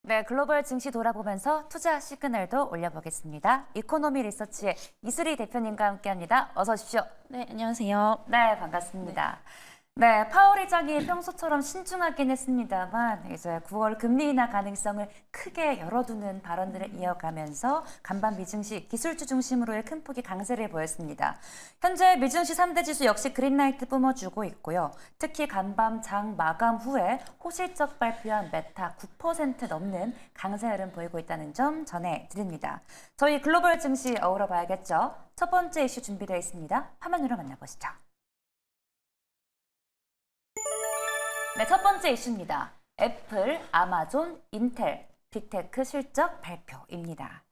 네, 글로벌 증시 돌아보면서 투자 시그널도 올려보겠습니다. 이코노미 리서치의 이수리 대표님과 함께합니다. 어서 오십시오. 네, 안녕하세요. 네, 반갑습니다. 네, 파월 의장이 평소처럼 신중하긴 했습니다만 이제 9월 금리 인하 가능성을 크게 열어두는 발언들을 이어가면서 간밤 미증시 기술주 중심으로의 큰 폭의 강세를 보였습니다. 현재 미증시 3대 지수 역시 그린라이트 뿜어주고 있고요. 특히 간밤 장 마감 후에 호실적 발표한 메타 9% 넘는 강세 흐름 보이고 있다는 점 전해드립니다. 저희 글로벌 증시 어우러 봐야겠죠. 첫 번째 이슈 준비되어 있습니다. 화면으로 만나보시죠. 네, 첫 번째 이슈입니다. 애플, 아마존, 인텔, 빅테크 실적 발표입니다.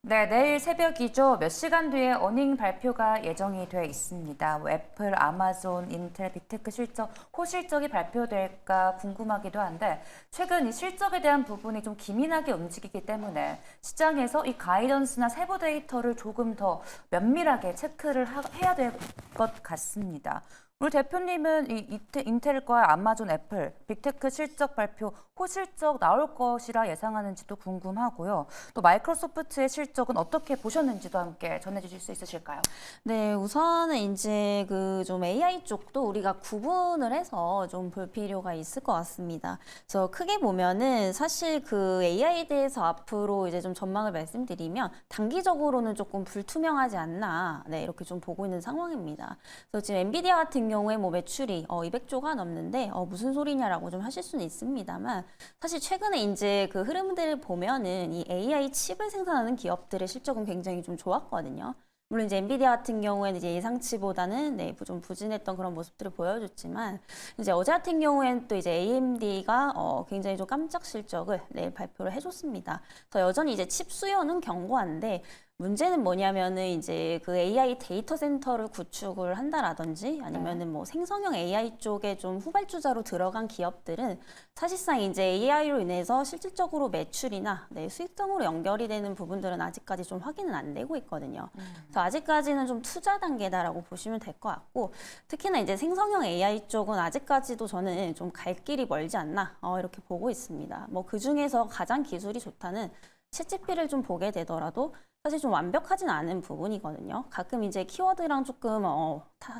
네, 내일 새벽이죠. 몇 시간 뒤에 어닝 발표가 예정이 돼 있습니다. 애플, 아마존, 인텔, 빅테크 실적, 호실적이 발표될까 궁금하기도 한데 최근 이 실적에 대한 부분이 좀 기민하게 움직이기 때문에 시장에서 이 가이던스나 세부 데이터를 조금 더 면밀하게 체크를 해야 될 것 같습니다. 우리 대표님은 이 인텔과 아마존, 애플, 빅테크 실적 발표, 호실적 나올 것이라 예상하는지도 궁금하고요. 또 마이크로소프트의 실적은 어떻게 보셨는지도 함께 전해주실 수 있으실까요? 네, 우선은 이제 그 좀 AI 쪽도 우리가 구분을 해서 좀 볼 필요가 있을 것 같습니다. 그래서 크게 보면은 사실 그 AI에 대해서 앞으로 이제 좀 전망을 말씀드리면 단기적으로는 조금 불투명하지 않나, 네, 이렇게 좀 보고 있는 상황입니다. 그래서 지금 엔비디아 같은 경우에 뭐 매출이 200조가 넘는데 무슨 소리냐라고 좀 하실 수는 있습니다만 사실 최근에 이제 그 흐름들을 보면은 이 AI 칩을 생산하는 기업들의 실적은 굉장히 좀 좋았거든요. 물론 이제 엔비디아 같은 경우에는 이제 예상치보다는 좀 부진했던 그런 모습들을 보여줬지만 이제 어제 같은 경우에는 또 이제 AMD가 굉장히 좀 깜짝 실적을 발표를 해줬습니다. 그래서 여전히 이제 칩 수요는 견고한데 문제는 뭐냐면은 이제 그 AI 데이터 센터를 구축을 한다라든지 아니면은 뭐 생성형 AI 쪽에 좀 후발주자로 들어간 기업들은 사실상 이제 AI로 인해서 실질적으로 매출이나 수익성으로 연결이 되는 부분들은 아직까지 좀 확인은 안 되고 있거든요. 그래서 아직까지는 좀 투자 단계다라고 보시면 될 것 같고 특히나 이제 생성형 AI 쪽은 아직까지도 저는 좀 갈 길이 멀지 않나 이렇게 보고 있습니다. 뭐 그 중에서 가장 기술이 좋다는 챗GPT를 좀 보게 되더라도 사실 좀 완벽하진 않은 부분이거든요. 가끔 이제 키워드랑 조금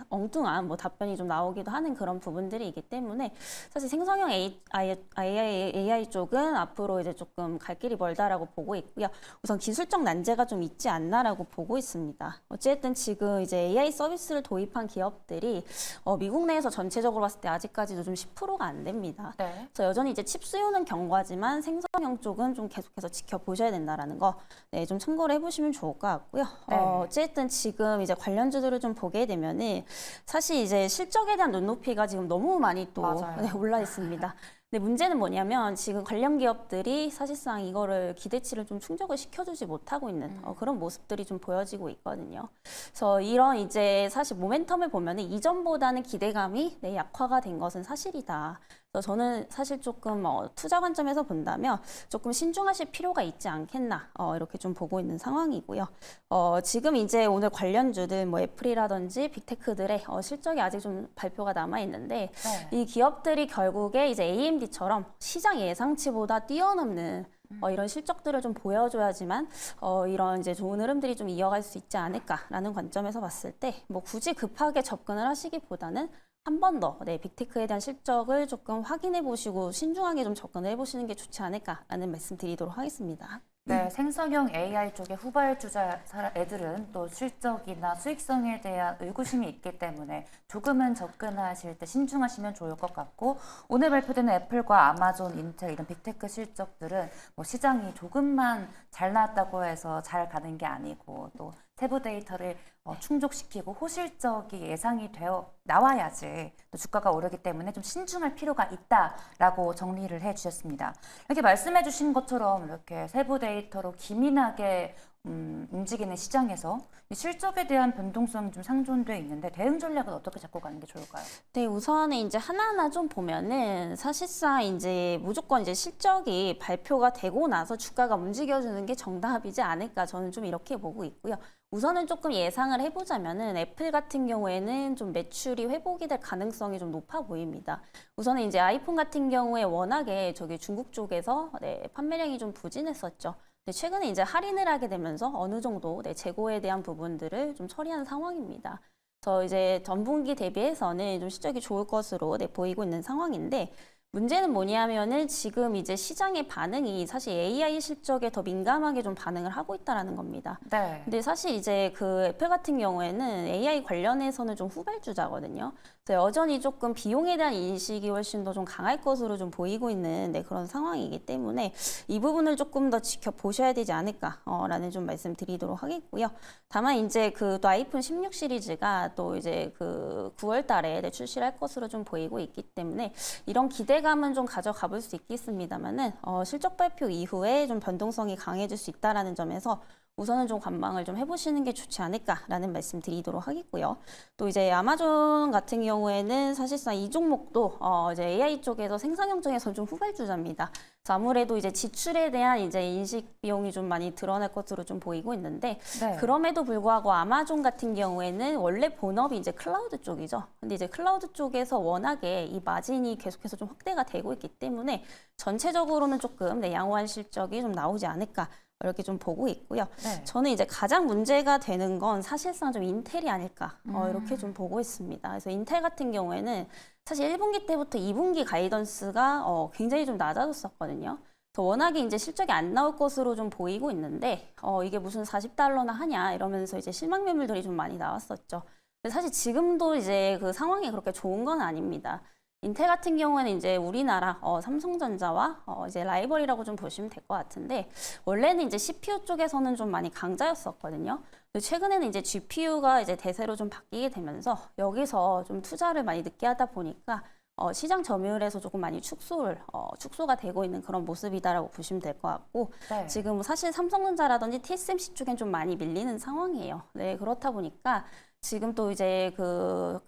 엉뚱한 뭐 답변이 좀 나오기도 하는 그런 부분들이 있기 때문에 사실 생성형 AI 쪽은 앞으로 이제 조금 갈 길이 멀다라고 보고 있고요. 우선 기술적 난제가 좀 있지 않나라고 보고 있습니다. 어쨌든 지금 이제 AI 서비스를 도입한 기업들이 미국 내에서 전체적으로 봤을 때 아직까지도 좀 10%가 안 됩니다. 네. 그래서 여전히 이제 칩 수요는 견고하지만 생성형 쪽은 좀 계속해서 지켜보셔야 된다라는 거, 좀 참고를 해보시면 좋을 것 같고요. 네. 어쨌든 지금 이제 관련주들을 좀 보게 되면은 사실 이제 실적에 대한 눈높이가 지금 너무 많이 또 올라 있습니다. 근데 문제는 뭐냐면 지금 관련 기업들이 사실상 이거를 기대치를 좀 충족을 시켜주지 못하고 있는 그런 모습들이 좀 보여지고 있거든요. 그래서 이런 이제 사실 모멘텀을 보면은 이전보다는 기대감이 약화가 된 것은 사실이다. 그래서 저는 사실 조금 투자 관점에서 본다면 조금 신중하실 필요가 있지 않겠나 이렇게 좀 보고 있는 상황이고요. 지금 이제 오늘 관련주들 뭐 애플이라든지 빅테크들의 실적이 아직 좀 발표가 남아 있는데 이 기업들이 결국에 이제 AMD처럼 시장 예상치보다 뛰어넘는 이런 실적들을 좀 보여줘야지만 이런 이제 좋은 흐름들이 좀 이어갈 수 있지 않을까라는 관점에서 봤을 때 뭐 굳이 급하게 접근을 하시기보다는 한 번 더 빅테크에 대한 실적을 조금 확인해 보시고 신중하게 좀 접근을 해보시는 게 좋지 않을까라는 말씀 드리도록 하겠습니다. 네, 생성형 AI 쪽의 후발주자 애들은 또 실적이나 수익성에 대한 의구심이 있기 때문에 조금은 접근하실 때 신중하시면 좋을 것 같고 오늘 발표되는 애플과 아마존, 인텔 이런 빅테크 실적들은 뭐 시장이 조금만 잘 나왔다고 해서 잘 가는 게 아니고 또 세부 데이터를 충족시키고 호실적이 예상이 되어 나와야지 또 주가가 오르기 때문에 좀 신중할 필요가 있다라고 정리를 해주셨습니다. 이렇게 말씀해 주신 것처럼 이렇게 세부 데이터로 기민하게 움직이는 시장에서 이 실적에 대한 변동성이 좀 상존돼 있는데 대응 전략은 어떻게 잡고 가는 게 좋을까요? 네, 우선은 이제 하나하나 좀 보면은 사실상 이제 무조건 이제 실적이 발표가 되고 나서 주가가 움직여주는 게 정답이지 않을까 저는 좀 이렇게 보고 있고요. 우선은 조금 예상을 해보자면은 애플 같은 경우에는 좀 매출이 회복이 될 가능성이 좀 높아 보입니다. 우선은 이제 아이폰 같은 경우에 워낙에 저기 중국 쪽에서 판매량이 좀 부진했었죠. 근데 최근에 이제 할인을 하게 되면서 어느 정도 재고에 대한 부분들을 좀 처리한 상황입니다. 그래서 이제 전분기 대비해서는 좀 실적이 좋을 것으로 보이고 있는 상황인데 문제는 뭐냐면은 지금 이제 시장의 반응이 사실 AI 실적에 더 민감하게 좀 반응을 하고 있다라는 겁니다. 네. 근데 사실 이제 그 애플 같은 경우에는 AI 관련해서는 좀 후발주자거든요. 그래서 여전히 조금 비용에 대한 인식이 훨씬 더 좀 강할 것으로 좀 보이고 있는 그런 상황이기 때문에 이 부분을 조금 더 지켜보셔야 되지 않을까라는 좀 말씀드리도록 하겠고요. 다만 이제 그 또 아이폰 16 시리즈가 또 이제 그 9월 달에 출시를 할 것으로 좀 보이고 있기 때문에 이런 기대감은 좀 가져가 볼 수 있겠습니다만은 실적 발표 이후에 좀 변동성이 강해질 수 있다라는 점에서 우선은 좀 관망을 좀 해보시는 게 좋지 않을까라는 말씀 드리도록 하겠고요. 또 이제 아마존 같은 경우에는 사실상 이 종목도 이제 AI 쪽에서 생산 경쟁에서 좀 후발주자입니다. 그래서 아무래도 이제 지출에 대한 이제 인식 비용이 좀 많이 드러날 것으로 좀 보이고 있는데 네. 그럼에도 불구하고 아마존 같은 경우에는 원래 본업이 이제 클라우드 쪽이죠. 근데 이제 클라우드 쪽에서 워낙에 이 마진이 계속해서 좀 확대가 되고 있기 때문에 전체적으로는 조금 양호한 실적이 좀 나오지 않을까. 이렇게 좀 보고 있고요. 네. 저는 이제 가장 문제가 되는 건 사실상 좀 인텔이 아닐까 이렇게 좀 보고 있습니다. 그래서 인텔 같은 경우에는 사실 1분기 때부터 2분기 가이던스가 굉장히 좀 낮아졌었거든요. 그래서 워낙에 이제 실적이 안 나올 것으로 좀 보이고 있는데 이게 무슨 40달러나 하냐 이러면서 이제 실망 매물들이 좀 많이 나왔었죠. 근데 사실 지금도 이제 그 상황이 그렇게 좋은 건 아닙니다. 인텔 같은 경우에는 이제 우리나라 삼성전자와 이제 라이벌이라고 좀 보시면 될 것 같은데 원래는 이제 CPU 쪽에서는 좀 많이 강자였었거든요. 근데 최근에는 이제 GPU가 이제 대세로 좀 바뀌게 되면서 여기서 좀 투자를 많이 늦게 하다 보니까 시장 점유율에서 조금 많이 축소가 되고 있는 그런 모습이다라고 보시면 될 것 같고 네. 지금 사실 삼성전자라든지 TSMC 쪽엔 좀 많이 밀리는 상황이에요. 네, 그렇다 보니까 지금 또 이제 그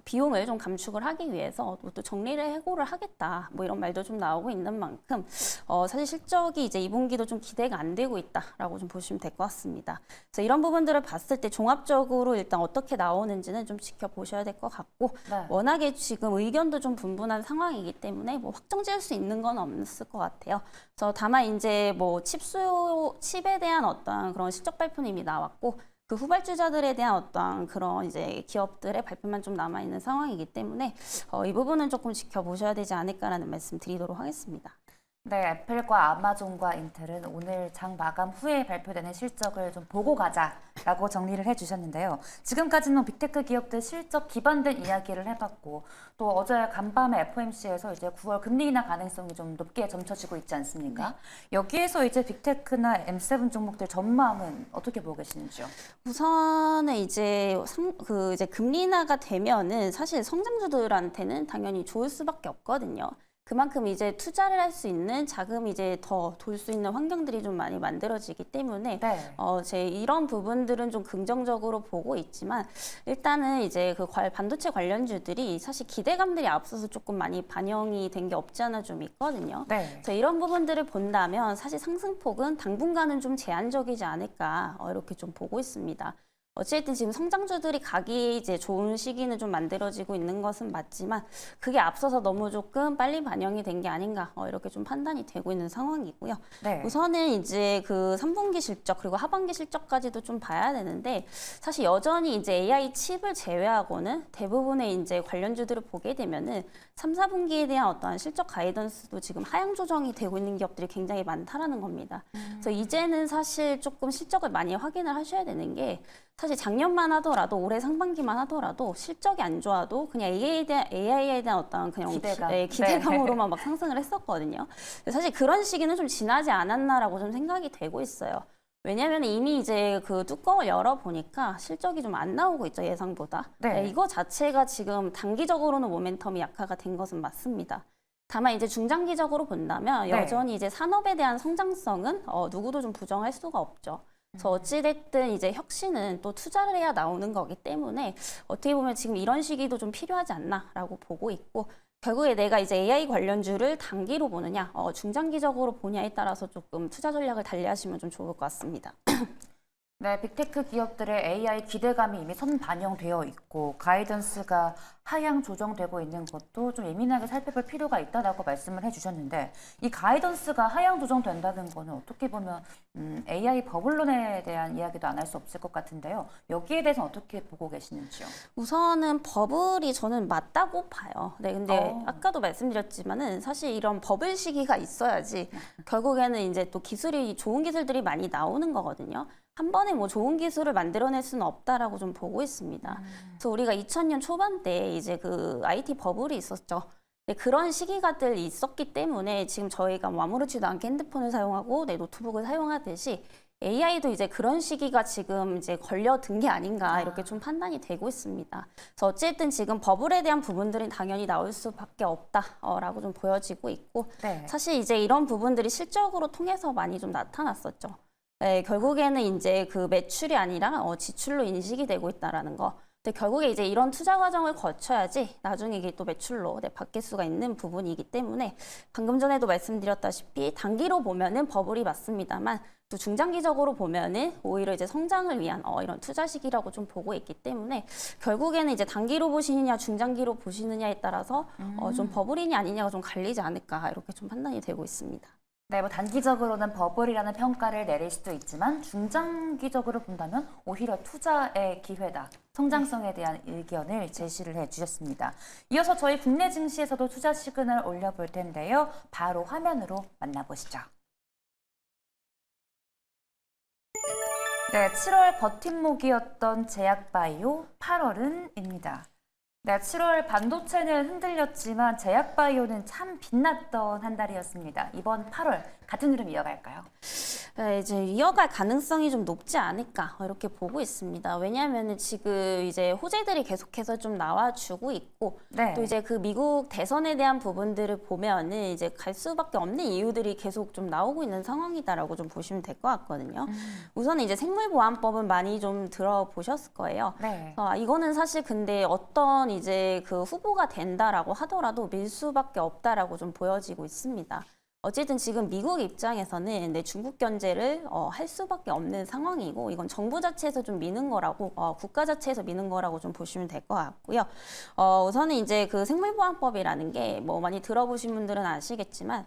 비용을 좀 감축을 하기 위해서 또 정리를 해고를 하겠다 뭐 이런 말도 좀 나오고 있는 만큼 사실 실적이 이제 2분기도 좀 기대가 안 되고 있다라고 좀 보시면 될 것 같습니다. 그래서 이런 부분들을 봤을 때 종합적으로 일단 어떻게 나오는지는 좀 지켜보셔야 될 것 같고 네. 워낙에 지금 의견도 좀 분분한 상황이기 때문에 뭐 확정 지을 수 있는 건 없을 것 같아요. 그래서 다만 이제 뭐 칩에 대한 어떤 그런 실적 발표는 이미 나왔고 그 후발주자들에 대한 어떤 그런 이제 기업들의 발표만 좀 남아있는 상황이기 때문에 이 부분은 조금 지켜보셔야 되지 않을까라는 말씀 드리도록 하겠습니다. 네, 애플과 아마존과 인텔은 오늘 장 마감 후에 발표되는 실적을 좀 보고 가자라고 정리를 해주셨는데요. 지금까지는 빅테크 기업들 실적 기반된 이야기를 해봤고 또 어제 간밤에 FOMC에서 이제 9월 금리 인하 가능성이 좀 높게 점쳐지고 있지 않습니까? 네. 여기에서 이제 빅테크나 M7 종목들 전망은 어떻게 보고 계시는지요? 우선은 이제 이제 금리 인하가 되면은 사실 성장주들한테는 당연히 좋을 수밖에 없거든요. 그만큼 이제 투자를 할 수 있는 자금이 이제 더 돌 수 있는 환경들이 좀 많이 만들어지기 때문에 네. 제 이런 부분들은 좀 긍정적으로 보고 있지만 일단은 이제 그 반도체 관련주들이 사실 기대감들이 앞서서 조금 많이 반영이 된 게 없지 않아 좀 있거든요. 네. 그래서 이런 부분들을 본다면 사실 상승폭은 당분간은 좀 제한적이지 않을까 이렇게 좀 보고 있습니다. 어쨌든 지금 성장주들이 가기 이제 좋은 시기는 좀 만들어지고 있는 것은 맞지만 그게 앞서서 너무 조금 빨리 반영이 된 게 아닌가 이렇게 좀 판단이 되고 있는 상황이고요. 네. 우선은 이제 그 3분기 실적 그리고 하반기 실적까지도 좀 봐야 되는데 사실 여전히 이제 AI 칩을 제외하고는 대부분의 이제 관련주들을 보게 되면은 3, 4분기에 대한 어떠한 실적 가이던스도 지금 하향 조정이 되고 있는 기업들이 굉장히 많다라는 겁니다. 그래서 이제는 사실 조금 실적을 많이 확인을 하셔야 되는 게 사실 작년만 하더라도 올해 상반기만 하더라도 실적이 안 좋아도 그냥 AI에 대한 어떤 그냥 기대감으로만 막 상승을 했었거든요. 사실 그런 시기는 좀 지나지 않았나라고 좀 생각이 되고 있어요. 왜냐하면 이미 이제 그 뚜껑을 열어보니까 실적이 좀 안 나오고 있죠, 예상보다. 네. 이거 자체가 지금 단기적으로는 모멘텀이 약화가 된 것은 맞습니다. 다만 이제 중장기적으로 본다면 네. 여전히 이제 산업에 대한 성장성은 누구도 좀 부정할 수가 없죠. 그래서 어찌됐든 이제 혁신은 또 투자를 해야 나오는 거기 때문에 어떻게 보면 지금 이런 시기도 좀 필요하지 않나라고 보고 있고 결국에 내가 이제 AI 관련주를 단기로 보느냐, 중장기적으로 보냐에 따라서 조금 투자 전략을 달리하시면 좀 좋을 것 같습니다. 네, 빅테크 기업들의 AI 기대감이 이미 선반영되어 있고 가이던스가 하향 조정되고 있는 것도 좀 예민하게 살펴볼 필요가 있다라고 말씀을 해주셨는데 이 가이던스가 하향 조정된다는 거는 어떻게 보면 AI 버블론에 대한 이야기도 안 할 수 없을 것 같은데요. 여기에 대해서 어떻게 보고 계시는지요? 우선은 버블이 저는 맞다고 봐요. 네, 근데 어. 아까도 말씀드렸지만은 사실 이런 버블 시기가 있어야지 결국에는 이제 또 기술이 좋은 기술들이 많이 나오는 거거든요. 한 번에 뭐 좋은 기술을 만들어낼 수는 없다라고 좀 보고 있습니다. 그래서 우리가 2000년 초반때 이제 그 IT 버블이 있었죠. 네, 그런 시기가들 있었기 때문에 지금 저희가 뭐 아무렇지도 않게 핸드폰을 사용하고 내 노트북을 사용하듯이 AI도 이제 그런 시기가 지금 이제 걸려든 게 아닌가 이렇게 좀 판단이 되고 있습니다. 그래서 어쨌든 지금 버블에 대한 부분들은 당연히 나올 수밖에 없다라고 좀 보여지고 있고 네. 사실 이제 이런 부분들이 실적으로 통해서 많이 좀 나타났었죠. 네, 결국에는 이제 그 매출이 아니라 지출로 인식이 되고 있다라는 거. 근데 결국에 이제 이런 투자 과정을 거쳐야지 나중에 이게 또 매출로 바뀔 수가 있는 부분이기 때문에 방금 전에도 말씀드렸다시피 단기로 보면은 버블이 맞습니다만 또 중장기적으로 보면은 오히려 이제 성장을 위한 이런 투자 시기라고 좀 보고 있기 때문에 결국에는 이제 단기로 보시느냐 중장기로 보시느냐에 따라서 좀 버블이냐 아니냐가 좀 갈리지 않을까 이렇게 좀 판단이 되고 있습니다. 네, 뭐 단기적으로는 버블이라는 평가를 내릴 수도 있지만 중장기적으로 본다면 오히려 투자의 기회다. 성장성에 대한 의견을 제시를 해주셨습니다. 이어서 저희 국내 증시에서도 투자 시그널 올려볼 텐데요. 바로 화면으로 만나보시죠. 네, 7월 버팀목이었던 제약바이오 8월은입니다. 네, 7월 반도체는 흔들렸지만 제약바이오는 참 빛났던 한 달이었습니다. 이번 8월 같은 흐름 이어갈까요? 네, 이제 이어갈 가능성이 좀 높지 않을까 이렇게 보고 있습니다. 왜냐하면 지금 이제 호재들이 계속해서 좀 나와주고 있고 네. 또 이제 그 미국 대선에 대한 부분들을 보면은 이제 갈 수밖에 없는 이유들이 계속 좀 나오고 있는 상황이다라고 좀 보시면 될 것 같거든요. 우선은 이제 생물보안법은 많이 좀 들어보셨을 거예요. 네. 이거는 사실 근데 어떤 이제 그 후보가 된다라고 하더라도 밀 수밖에 없다라고 좀 보여지고 있습니다. 어쨌든 지금 미국 입장에서는 중국 견제를 할 수밖에 없는 상황이고 이건 정부 자체에서 좀 미는 거라고 국가 자체에서 미는 거라고 좀 보시면 될 것 같고요. 우선은 이제 그 생물보안법이라는 게 뭐 많이 들어보신 분들은 아시겠지만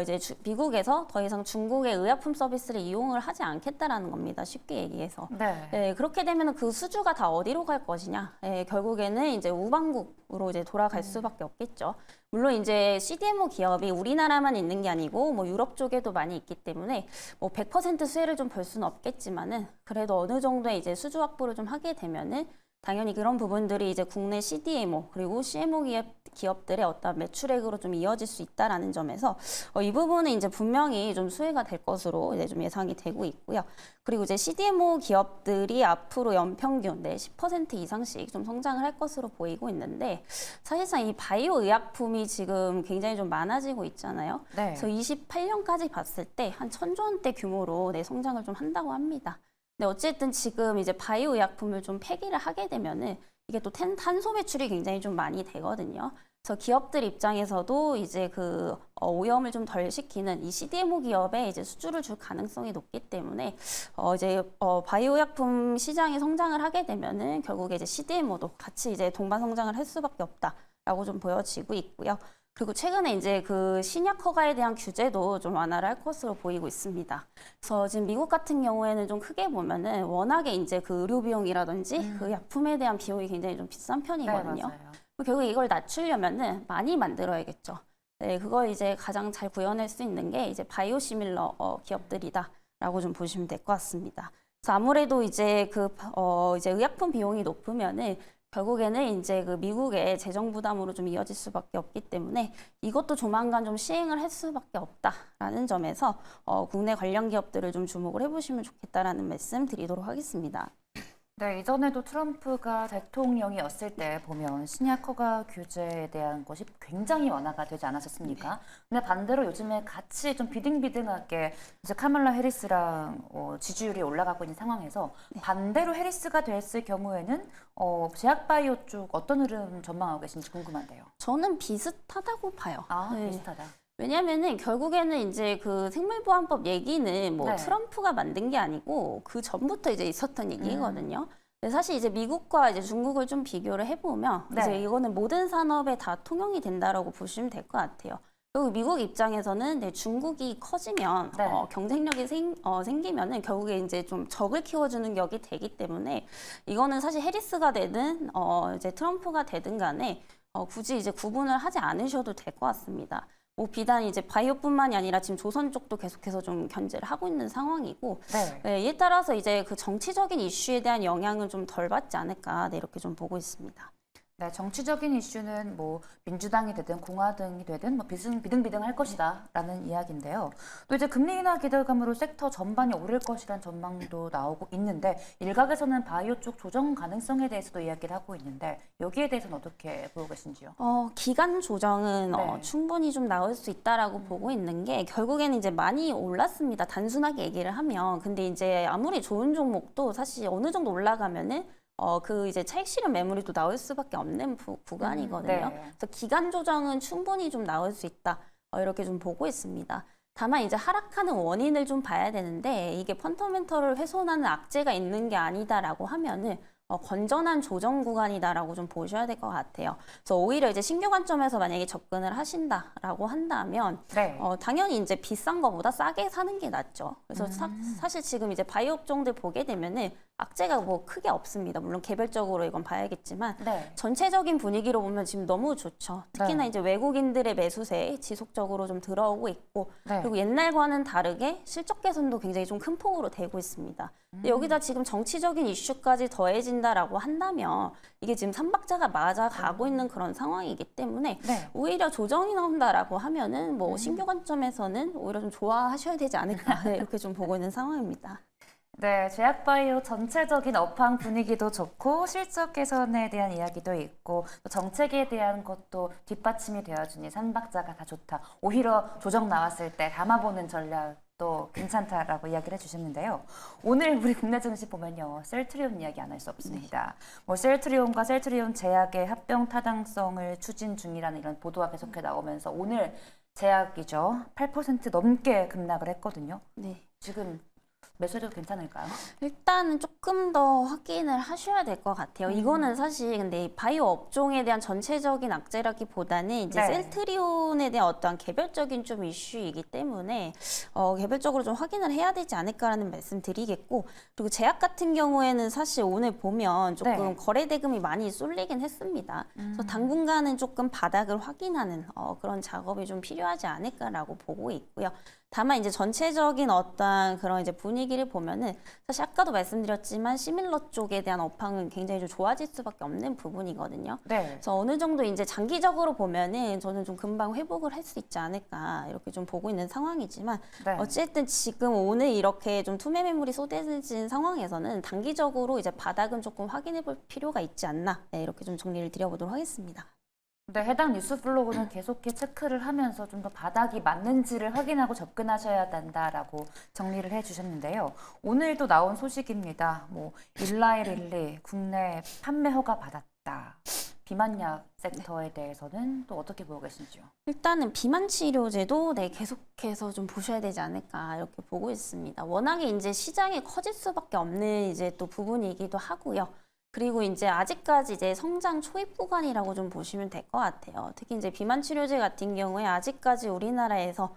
이제 미국에서 더 이상 중국의 의약품 서비스를 이용을 하지 않겠다라는 겁니다. 쉽게 얘기해서. 네. 네, 그렇게 되면 그 수주가 다 어디로 갈 것이냐? 결국에는 이제 우방국으로 이제 돌아갈 수밖에 없겠죠. 물론 이제 CDMO 기업이 우리나라만 있는 게 아니고 뭐 유럽 쪽에도 많이 있기 때문에 뭐 100% 수혜를 좀 볼 수는 없겠지만은 그래도 어느 정도의 이제 수주 확보를 좀 하게 되면은 당연히 그런 부분들이 이제 국내 CDMO 그리고 CMO 기업들의 어떤 매출액으로 좀 이어질 수 있다라는 점에서 이 부분은 이제 분명히 좀 수혜가 될 것으로 이제 좀 예상이 되고 있고요. 그리고 이제 CDMO 기업들이 앞으로 연평균 10% 이상씩 좀 성장을 할 것으로 보이고 있는데 사실상 이 바이오 의약품이 지금 굉장히 좀 많아지고 있잖아요. 네. 그래서 28년까지 봤을 때 한 1,000조 원대 규모로 성장을 좀 한다고 합니다. 근데 어쨌든 지금 이제 바이오 의약품을 좀 폐기를 하게 되면은 이게 또 탄소 배출이 굉장히 좀 많이 되거든요. 그래서 기업들 입장에서도 이제 그 오염을 좀 덜 시키는 이 CDMO 기업에 이제 수주를 줄 가능성이 높기 때문에 이제 바이오 약품 시장이 성장을 하게 되면은 결국에 이제 CDMO도 같이 이제 동반 성장을 할 수밖에 없다라고 좀 보여지고 있고요. 그리고 최근에 이제 그 신약 허가에 대한 규제도 좀 완화를 할 것으로 보이고 있습니다. 그래서 지금 미국 같은 경우에는 좀 크게 보면은 워낙에 이제 그 의료 비용이라든지 그 약품에 대한 비용이 굉장히 좀 비싼 편이거든요. 네, 맞아요. 결국 이걸 낮추려면은 많이 만들어야겠죠. 네, 그걸 이제 가장 잘 구현할 수 있는 게 이제 바이오시밀러 기업들이다라고 좀 보시면 될 것 같습니다. 그래서 아무래도 이제 이제 의약품 비용이 높으면은 결국에는 이제 그 미국의 재정 부담으로 좀 이어질 수밖에 없기 때문에 이것도 조만간 좀 시행을 할 수밖에 없다라는 점에서 국내 관련 기업들을 좀 주목을 해보시면 좋겠다라는 말씀 드리도록 하겠습니다. 네, 이전에도 트럼프가 대통령이었을 때 보면 신약 허가 규제에 대한 것이 굉장히 완화가 되지 않았었습니까? 근데 반대로 요즘에 같이 좀 비등비등하게 이제 카말라 해리스랑 지지율이 올라가고 있는 상황에서 반대로 해리스가 됐을 경우에는 제약바이오 쪽 어떤 흐름 전망하고 계신지 궁금한데요. 저는 비슷하다고 봐요. 아, 네. 비슷하다. 왜냐면은 결국에는 이제 그 생물보안법 얘기는 뭐 네. 트럼프가 만든 게 아니고 그 전부터 이제 있었던 얘기거든요. 근데 사실 이제 미국과 이제 중국을 좀 비교를 해보면 네. 이제 이거는 모든 산업에 다 통용이 된다라고 보시면 될 것 같아요. 그리고 미국 입장에서는 네, 중국이 커지면 네. 경쟁력이 생기면은 결국에 이제 좀 적을 키워주는 격이 되기 때문에 이거는 사실 해리스가 되든 이제 트럼프가 되든 간에 굳이 이제 구분을 하지 않으셔도 될 것 같습니다. 뭐 비단 이제 바이오뿐만이 아니라 지금 조선 쪽도 계속해서 좀 견제를 하고 있는 상황이고 네. 네, 이에 따라서 이제 그 정치적인 이슈에 대한 영향은 좀 덜 받지 않을까 네, 이렇게 좀 보고 있습니다. 네, 정치적인 이슈는 뭐 민주당이 되든 공화당이 되든 뭐 비등비등할 것이다라는 이야기인데요. 또 이제 금리 인하 기대감으로 섹터 전반이 오를 것이라는 전망도 나오고 있는데 일각에서는 바이오 쪽 조정 가능성에 대해서도 이야기를 하고 있는데 여기에 대해서는 어떻게 보고 계신지요? 기간 조정은 네. 충분히 좀 나올 수 있다라고 보고 있는 게 결국에는 이제 많이 올랐습니다. 단순하게 얘기를 하면. 근데 이제 아무리 좋은 종목도 사실 어느 정도 올라가면은 그 이제 차익 실현 매물이 또 나올 수밖에 없는 구간이거든요. 네. 그래서 기간 조정은 충분히 좀 나올 수 있다. 이렇게 좀 보고 있습니다. 다만 이제 하락하는 원인을 좀 봐야 되는데 이게 펀더멘털을 훼손하는 악재가 있는 게 아니다라고 하면은 건전한 조정 구간이다라고 좀 보셔야 될 것 같아요. 그래서 오히려 이제 신규 관점에서 만약에 접근을 하신다라고 한다면 네. 당연히 이제 비싼 거보다 싸게 사는 게 낫죠. 그래서 사실 지금 이제 바이오 업종들 보게 되면은 악재가 뭐 크게 없습니다. 물론 개별적으로 이건 봐야겠지만 네. 전체적인 분위기로 보면 지금 너무 좋죠. 특히나 네. 이제 외국인들의 매수세 지속적으로 좀 들어오고 있고 네. 그리고 옛날과는 다르게 실적 개선도 굉장히 좀 큰 폭으로 되고 있습니다. 근데 여기다 지금 정치적인 이슈까지 더해진다라고 한다면 이게 지금 삼박자가 맞아 가고 있는 그런 상황이기 때문에 네. 오히려 조정이 나온다라고 하면은 뭐 신규 관점에서는 오히려 좀 좋아하셔야 되지 않을까 네, 이렇게 좀 보고 있는 상황입니다. 네, 제약바이오 전체적인 업황 분위기도 좋고 실적 개선에 대한 이야기도 있고 또 정책에 대한 것도 뒷받침이 되어주니 삼박자가 다 좋다. 오히려 조정 나왔을 때 담아보는 전략도 괜찮다라고 이야기를 해주셨는데요. 오늘 우리 국내 증시 보면요, 셀트리온 이야기 안 할 수 없습니다. 뭐 셀트리온과 셀트리온 제약의 합병 타당성을 추진 중이라는 이런 보도가 계속해 나오면서 오늘 제약이죠, 8% 넘게 급락을 했거든요. 네. 지금 매수해도 괜찮을까요? 일단은 조금 더 확인을 하셔야 될 것 같아요. 이거는 사실 근데 이 바이오 업종에 대한 전체적인 악재라기보다는 이제 네. 셀트리온에 대한 어떠한 개별적인 좀 이슈이기 때문에 개별적으로 좀 확인을 해야 되지 않을까라는 말씀 드리겠고 그리고 제약 같은 경우에는 사실 오늘 보면 조금 네. 거래 대금이 많이 쏠리긴 했습니다. 그래서 당분간은 조금 바닥을 확인하는 그런 작업이 좀 필요하지 않을까라고 보고 있고요. 다만 이제 전체적인 어떤 그런 이제 분위기를 보면은 사실 아까도 말씀드렸지만 시밀러 쪽에 대한 업황은 굉장히 좀 좋아질 수밖에 없는 부분이거든요. 네. 그래서 어느 정도 이제 장기적으로 보면은 저는 좀 금방 회복을 할 수 있지 않을까 이렇게 좀 보고 있는 상황이지만 네. 어쨌든 지금 오늘 이렇게 좀 투매 매물이 쏟아진 상황에서는 단기적으로 이제 바닥은 조금 확인해 볼 필요가 있지 않나 네, 이렇게 좀 정리를 드려보도록 하겠습니다. 네, 해당 뉴스 플로그는 계속해 체크를 하면서 좀 더 바닥이 맞는지를 확인하고 접근하셔야 된다라고 정리를 해주셨는데요. 오늘도 나온 소식입니다. 뭐 일라이릴리 국내 판매 허가 받았다. 비만약 섹터에 대해서는 또 어떻게 보고 계신지요? 일단은 비만 치료제도 네, 계속해서 좀 보셔야 되지 않을까 이렇게 보고 있습니다. 워낙에 이제 시장이 커질 수밖에 없는 이제 또 부분이기도 하고요. 그리고 이제 아직까지 이제 성장 초입 구간이라고 좀 보시면 될 것 같아요. 특히 이제 비만 치료제 같은 경우에 아직까지 우리나라에서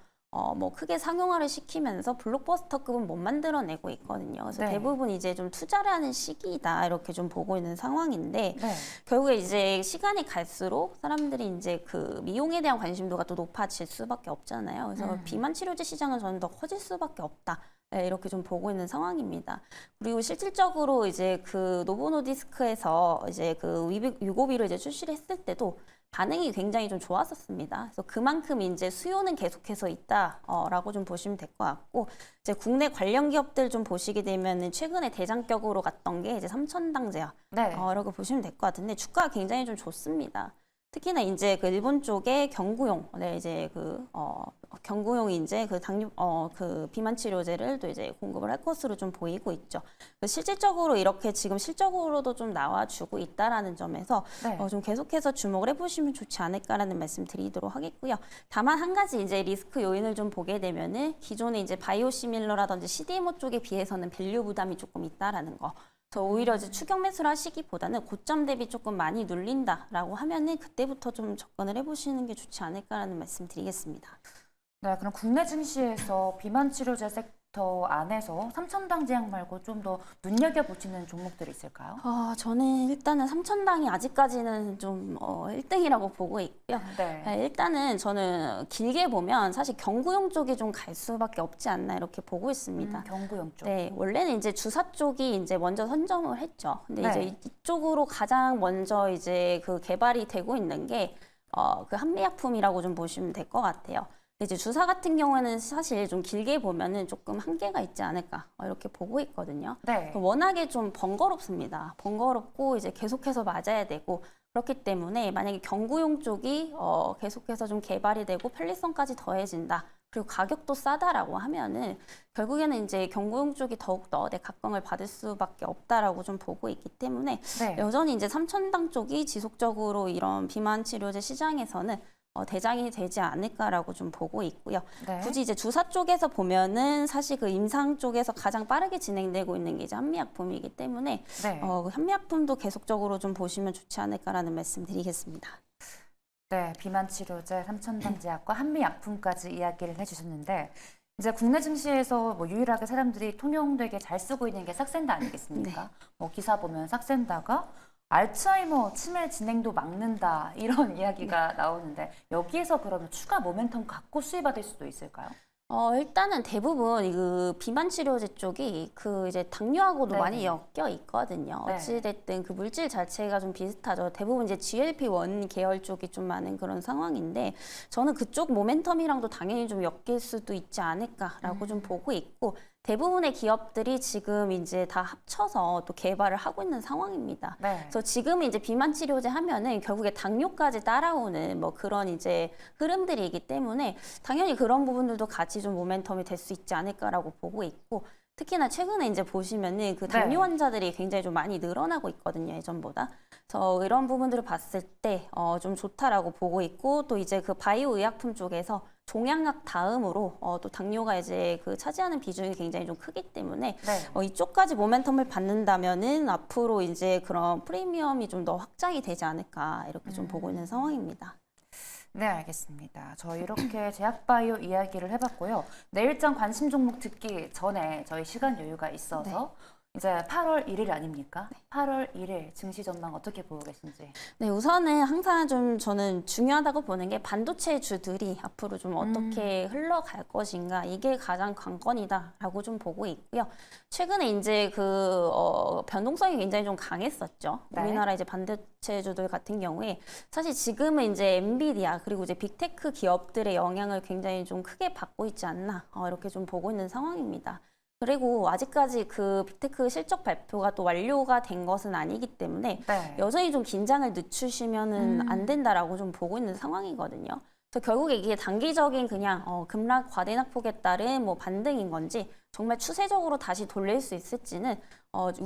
뭐 크게 상용화를 시키면서 블록버스터급은 못 만들어내고 있거든요. 그래서 네. 대부분 이제 좀 투자를 하는 시기이다 이렇게 좀 보고 있는 상황인데 네. 결국에 이제 시간이 갈수록 사람들이 이제 그 미용에 대한 관심도가 또 높아질 수밖에 없잖아요. 그래서 비만 치료제 시장은 저는 더 커질 수밖에 없다. 네, 이렇게 좀 보고 있는 상황입니다. 그리고 실질적으로 이제 그 노보노디스크에서 이제 그 위고비를 이제 출시를 했을 때도 반응이 굉장히 좀 좋았었습니다. 그래서 그만큼 이제 수요는 계속해서 있다라고 좀 보시면 될 것 같고 이제 국내 관련 기업들 좀 보시게 되면은 최근에 대장격으로 갔던 게 이제 삼천당제약 네. 라고 보시면 될 것 같은데 주가가 굉장히 좀 좋습니다. 특히나 이제 그 일본 쪽에 경구용, 네, 이제 경구용이 이제 그 비만 치료제를 또 이제 공급을 할 것으로 좀 보이고 있죠. 실질적으로 이렇게 지금 실적으로도 좀 나와주고 있다라는 점에서 네. 좀 계속해서 주목을 해보시면 좋지 않을까라는 말씀 드리도록 하겠고요. 다만 한 가지 이제 리스크 요인을 좀 보게 되면은 기존에 이제 바이오시밀러라든지 CDMO 쪽에 비해서는 밸류 부담이 조금 있다라는 거. 오히려 이제 추격 매수를 하시기보다는 고점 대비 조금 많이 눌린다라고 하면은 그때부터 좀 접근을 해보시는 게 좋지 않을까라는 말씀 드리겠습니다. 네, 그럼 국내 증시에서 비만 치료제 섹터 안에서 삼천당 제약 말고 좀 더 눈여겨보시는 종목들이 있을까요? 저는 일단은 삼천당이 아직까지는 좀 1등이라고 보고 있고요. 네. 일단은 저는 길게 보면 사실 경구용 쪽이 좀 갈 수밖에 없지 않나 이렇게 보고 있습니다. 경구용 쪽. 네, 원래는 이제 주사 쪽이 이제 먼저 선점을 했죠. 근데 네. 이제 이쪽으로 가장 먼저 이제 그 개발이 되고 있는 게 그 한미약품이라고 좀 보시면 될 것 같아요. 근데 이제 주사 같은 경우에는 사실 좀 길게 보면은 조금 한계가 있지 않을까 이렇게 보고 있거든요. 네. 워낙에 좀 번거롭습니다. 번거롭고 이제 계속해서 맞아야 되고 그렇기 때문에 만약에 경구용 쪽이 계속해서 좀 개발이 되고 편리성까지 더해진다. 그리고 가격도 싸다라고 하면은 결국에는 이제 경구용 쪽이 더욱더 각광을 받을 수밖에 없다라고 좀 보고 있기 때문에 네. 여전히 이제 삼천당 쪽이 지속적으로 이런 비만 치료제 시장에서는 대장이 되지 않을까라고 좀 보고 있고요. 네. 굳이 이제 주사 쪽에서 보면은 사실 그 임상 쪽에서 가장 빠르게 진행되고 있는 게 이제 한미약품이기 때문에 네. 그 한미약품도 계속적으로 좀 보시면 좋지 않을까라는 말씀 드리겠습니다. 네, 비만 치료제, 삼천당 제약과 한미약품까지 이야기를 해주셨는데 이제 국내 증시에서 뭐 유일하게 사람들이 통용되게 잘 쓰고 있는 게 삭센다 아니겠습니까? 네. 뭐 기사 보면 삭센다가 알츠하이머 치매 진행도 막는다 이런 이야기가 나오는데 여기에서 그러면 추가 모멘텀 갖고 수혜받을 수도 있을까요? 일단은 대부분 그 비만 치료제 쪽이 그 이제 당뇨하고도 네. 많이 엮여 있거든요. 네. 어찌됐든 그 물질 자체가 좀 비슷하죠. 대부분 이제 GLP-1 계열 쪽이 좀 많은 그런 상황인데 저는 그쪽 모멘텀이랑도 당연히 좀 엮일 수도 있지 않을까라고 좀 보고 있고 대부분의 기업들이 지금 이제 다 합쳐서 또 개발을 하고 있는 상황입니다. 네. 그래서 지금 이제 비만 치료제 하면은 결국에 당뇨까지 따라오는 뭐 그런 이제 흐름들이기 때문에 당연히 그런 부분들도 같이 좀 모멘텀이 될 수 있지 않을까라고 보고 있고 특히나 최근에 이제 보시면은 그 당뇨 네. 환자들이 굉장히 좀 많이 늘어나고 있거든요, 예전보다. 그래서 이런 부분들을 봤을 때 좀 좋다라고 보고 있고 또 이제 그 바이오 의약품 쪽에서 종양약 다음으로 또 당뇨가 이제 그 차지하는 비중이 굉장히 좀 크기 때문에 네. 이쪽까지 모멘텀을 받는다면은 앞으로 이제 그런 프리미엄이 좀 더 확장이 되지 않을까 이렇게 좀 보고 있는 상황입니다. 네, 알겠습니다. 저 이렇게 제약바이오 이야기를 해봤고요. 내일장 관심 종목 듣기 전에 저희 시간 여유가 있어서 이제 8월 1일 아닙니까? 8월 1일 증시 전망 어떻게 보고 계신지. 네, 우선은 항상 좀 저는 중요하다고 보는 게 반도체 주들이 앞으로 좀 어떻게 흘러갈 것인가 이게 가장 관건이다라고 좀 보고 있고요. 최근에 이제 그 변동성이 굉장히 좀 강했었죠. 네. 우리나라 이제 반도체 주들 같은 경우에 사실 지금은 이제 엔비디아 그리고 이제 빅테크 기업들의 영향을 굉장히 좀 크게 받고 있지 않나 이렇게 좀 보고 있는 상황입니다. 그리고 아직까지 그 빅테크 실적 발표가 또 완료가 된 것은 아니기 때문에 네. 여전히 좀 긴장을 늦추시면은 안 된다라고 좀 보고 있는 상황이거든요. 그래서 결국에 이게 단기적인 그냥 급락 과대낙폭에 따른 뭐 반등인 건지 정말 추세적으로 다시 돌릴 수 있을지는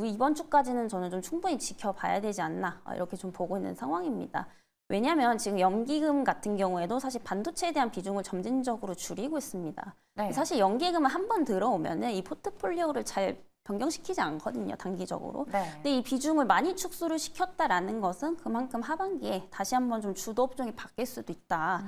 이번 주까지는 저는 좀 충분히 지켜봐야 되지 않나 이렇게 좀 보고 있는 상황입니다. 왜냐하면 지금 연기금 같은 경우에도 사실 반도체에 대한 비중을 점진적으로 줄이고 있습니다. 네. 사실 연기금은 한 번 들어오면은 이 포트폴리오를 잘 변경시키지 않거든요, 단기적으로. 네. 근데 이 비중을 많이 축소를 시켰다라는 것은 그만큼 하반기에 다시 한번 좀 주도 업종이 바뀔 수도 있다.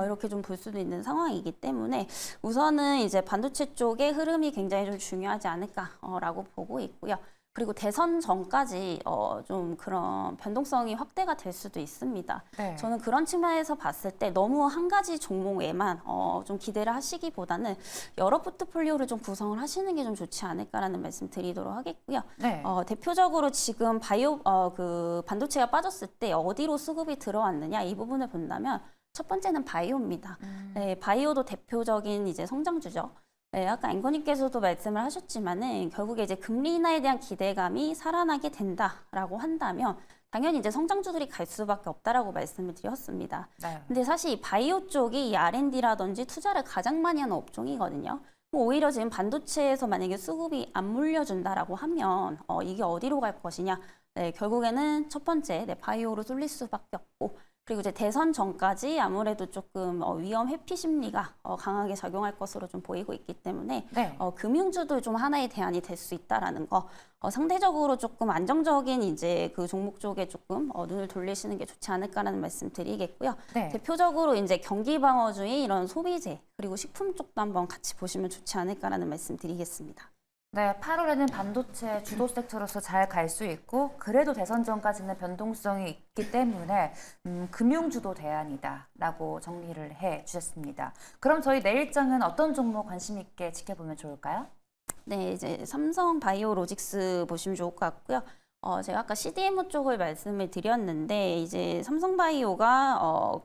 이렇게 좀 볼 수도 있는 상황이기 때문에 우선은 이제 반도체 쪽의 흐름이 굉장히 좀 중요하지 않을까라고 보고 있고요. 그리고 대선 전까지 좀 그런 변동성이 확대가 될 수도 있습니다. 네. 저는 그런 측면에서 봤을 때 너무 한 가지 종목에만 좀 기대를 하시기보다는 여러 포트폴리오를 좀 구성을 하시는 게 좀 좋지 않을까라는 말씀 드리도록 하겠고요. 네. 대표적으로 지금 그 반도체가 빠졌을 때 어디로 수급이 들어왔느냐 이 부분을 본다면 첫 번째는 바이오입니다. 네, 바이오도 대표적인 이제 성장주죠. 네, 아까 앵커님께서도 말씀을 하셨지만은 결국에 이제 금리 인하에 대한 기대감이 살아나게 된다라고 한다면 당연히 이제 성장주들이 갈 수밖에 없다라고 말씀을 드렸습니다. 네. 근데 사실 이 바이오 쪽이 이 R&D라든지 투자를 가장 많이 하는 업종이거든요. 뭐 오히려 지금 반도체에서 만약에 수급이 안 물려준다라고 하면 이게 어디로 갈 것이냐? 네, 결국에는 첫 번째 바이오로 쏠릴 수밖에 없고, 그리고 이제 대선 전까지 아무래도 조금 위험 회피 심리가 강하게 작용할 것으로 좀 보이고 있기 때문에 네. 금융주도 좀 하나의 대안이 될 수 있다라는 거, 상대적으로 조금 안정적인 이제 그 종목 쪽에 조금 눈을 돌리시는 게 좋지 않을까라는 말씀 드리겠고요. 네. 대표적으로 이제 경기 방어주의 이런 소비재 그리고 식품 쪽도 한번 같이 보시면 좋지 않을까라는 말씀 드리겠습니다. 네, 8월에는 반도체 주도 섹터로서 잘 갈 수 있고 그래도 대선 전까지는 변동성이 있기 때문에 금융주도 대안이다라고 정리를 해주셨습니다. 그럼 저희 내일장은 어떤 종목 관심 있게 지켜보면 좋을까요? 네, 이제 삼성 바이오로직스 보시면 좋을 것 같고요. 제가 아까 CDMO 쪽을 말씀을 드렸는데 이제 삼성바이오가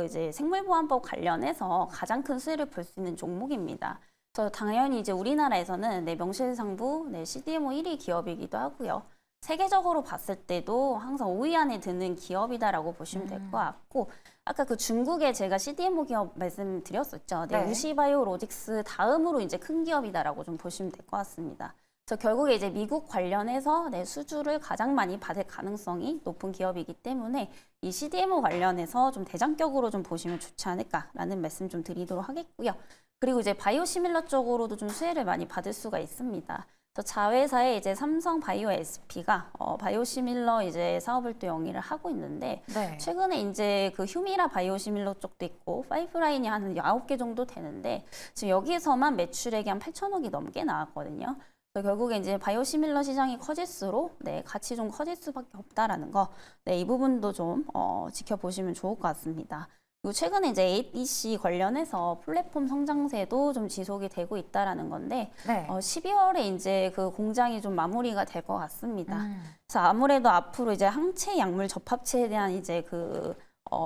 이제 생물보안법 관련해서 가장 큰 수혜를 볼 수 있는 종목입니다. 그래서 당연히 이제 우리나라에서는 명실상부 CDMO 1위 기업이기도 하고요. 세계적으로 봤을 때도 항상 5위 안에 드는 기업이다라고 보시면 될 것 같고, 아까 그 중국에 제가 CDMO 기업 말씀드렸었죠. 네. 우시바이오로직스 다음으로 이제 큰 기업이다라고 좀 보시면 될 것 같습니다. 그래서 결국에 이제 미국 관련해서 수주를 가장 많이 받을 가능성이 높은 기업이기 때문에 이 CDMO 관련해서 좀 대장격으로 좀 보시면 좋지 않을까라는 말씀 좀 드리도록 하겠고요. 그리고 이제 바이오시밀러 쪽으로도 좀 수혜를 많이 받을 수가 있습니다. 그래서 자회사의 이제 삼성 바이오 SP가 바이오시밀러 이제 사업을 또 영위를 하고 있는데 네. 최근에 이제 그 휴미라 바이오시밀러 쪽도 있고 파이프라인이 한 9개 정도 되는데 지금 여기에서만 매출액이 한 8천억이 넘게 나왔거든요. 그래서 결국에 이제 바이오시밀러 시장이 커질수록 같이 좀 커질 수밖에 없다라는 거, 이 부분도 좀 지켜보시면 좋을 것 같습니다. 그리고 최근에 이제 ABC 관련해서 플랫폼 성장세도 좀 지속이 되고 있다라는 건데, 네. 12월에 이제 그 공장이 좀 마무리가 될 것 같습니다. 그래서 아무래도 앞으로 이제 항체 약물 접합체에 대한 이제 그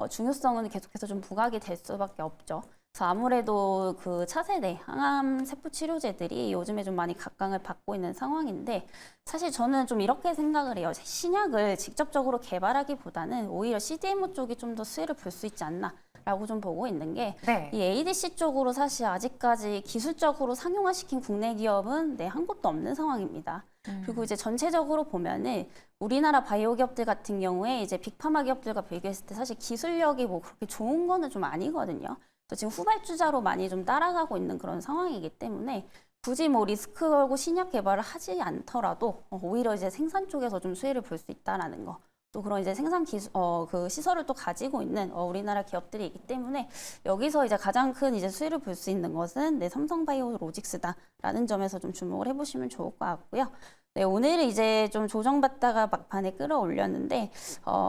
중요성은 계속해서 좀 부각이 될 수밖에 없죠. 그래서 아무래도 그 차세대 항암 세포 치료제들이 요즘에 좀 많이 각광을 받고 있는 상황인데, 사실 저는 좀 이렇게 생각을 해요. 신약을 직접적으로 개발하기보다는 오히려 CDMO 쪽이 좀 더 수혜를 볼 수 있지 않나라고 좀 보고 있는 게, 네. 이 ADC 쪽으로 사실 아직까지 기술적으로 상용화시킨 국내 기업은 한 곳도 없는 상황입니다. 그리고 이제 전체적으로 보면은 우리나라 바이오 기업들 같은 경우에 이제 빅파마 기업들과 비교했을 때 사실 기술력이 뭐 그렇게 좋은 거는 좀 아니거든요. 지금 후발주자로 많이 좀 따라가고 있는 그런 상황이기 때문에 굳이 뭐 리스크 걸고 신약 개발을 하지 않더라도 오히려 이제 생산 쪽에서 좀 수혜를 볼 수 있다라는 거. 또 그런 이제 생산 기술, 그 시설을 또 가지고 있는 우리나라 기업들이 있기 때문에 여기서 이제 가장 큰 이제 수혜를 볼 수 있는 것은 삼성바이오로직스다라는 점에서 좀 주목을 해보시면 좋을 것 같고요. 오늘은 이제 좀 조정받다가 막판에 끌어올렸는데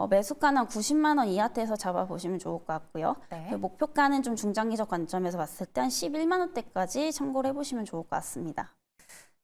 매수가는 90만 원 이하대에서 잡아보시면 좋을 것 같고요. 네. 목표가는 좀 중장기적 관점에서 봤을 때 한 11만 원대까지 참고를 해보시면 좋을 것 같습니다.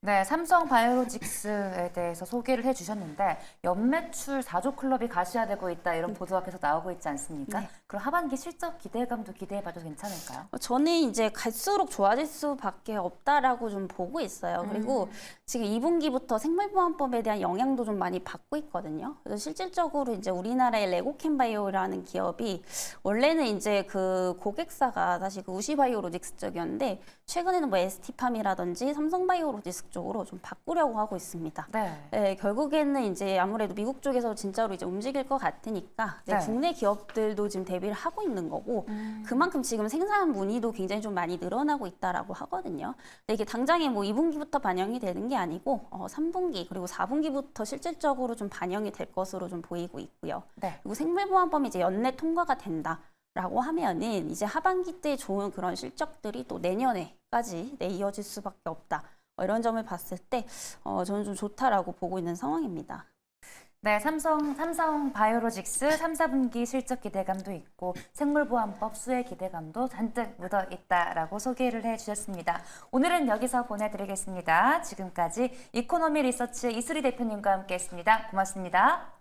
네, 삼성 바이오로직스에 대해서 소개를 해주셨는데 연매출 4조 클럽이 가시화되고 있다 이런 보도가 계속 나오고 있지 않습니까? 네. 그럼 하반기 실적 기대감도 기대해봐도 괜찮을까요? 저는 이제 갈수록 좋아질 수밖에 없다라고 좀 보고 있어요. 그리고 지금 2분기부터 생물보안법에 대한 영향도 좀 많이 받고 있거든요. 그래서 실질적으로 이제 우리나라의 레고캠바이오라는 기업이 원래는 이제 그 고객사가 사실 그 우시바이오로직스 쪽이었는데 최근에는 뭐 ST팜이라든지 삼성바이오로직스 쪽으로 좀 바꾸려고 하고 있습니다. 네. 결국에는 이제 아무래도 미국 쪽에서 진짜로 이제 움직일 것 같으니까 네. 국내 기업들도 지금 대비를 하고 있는 거고 그만큼 지금 생산 문의도 굉장히 좀 많이 늘어나고 있다라고 하거든요. 근데 이게 당장에 뭐 2분기부터 반영이 되는 게 아니고 3분기 그리고 4분기부터 실질적으로 좀 반영이 될 것으로 좀 보이고 있고요. 네. 그리고 생물보안법이 이제 연내 통과가 된다라고 하면은 이제 하반기 때 좋은 그런 실적들이 또 내년에까지 이어질 수밖에 없다. 이런 점을 봤을 때 저는 좀 좋다라고 보고 있는 상황입니다. 네, 삼성 바이오로직스 3, 4분기 실적 기대감도 있고 생물보안법 수혜 기대감도 잔뜩 묻어 있다라고 소개를 해주셨습니다. 오늘은 여기서 보내드리겠습니다. 지금까지 이코노미 리서치의 이수리 대표님과 함께했습니다. 고맙습니다.